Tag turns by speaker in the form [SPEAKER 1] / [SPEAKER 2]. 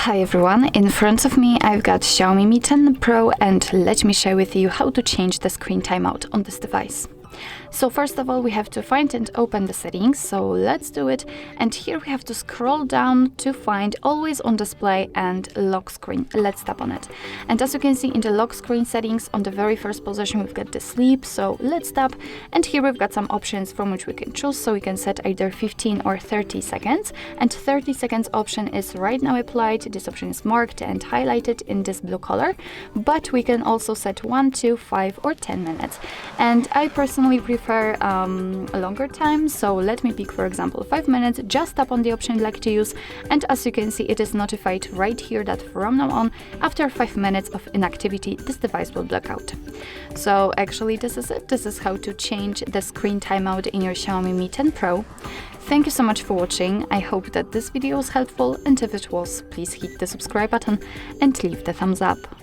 [SPEAKER 1] Hi everyone, in front of me I've got Xiaomi Mi 10 Pro, and let me share with you how to change the screen timeout on this device. So first of all, we have to find and open the settings, so let's do it. And here we have to scroll down to find always on display and lock screen. Let's tap on it. And as you can see in the lock screen settings, on the very first position we've got the sleep, so let's tap. And here we've got some options from which we can choose, so we can set either 15 or 30 seconds. And 30 seconds option is right now applied. This option is marked and highlighted in this blue color, but we can also set 1, 2, 5 or 10 minutes. And I personally prefer a longer time, so let me pick, for example, 5 minutes. Just tap on the option you'd like to use, and as you can see, it is notified right here that from now on, after 5 minutes of inactivity, this device will black out. So actually this is it. This is how to change the screen timeout in your Xiaomi Mi 10 Pro. Thank you so much for watching. I hope that this video was helpful, and if it was, please hit the subscribe button and leave the thumbs up.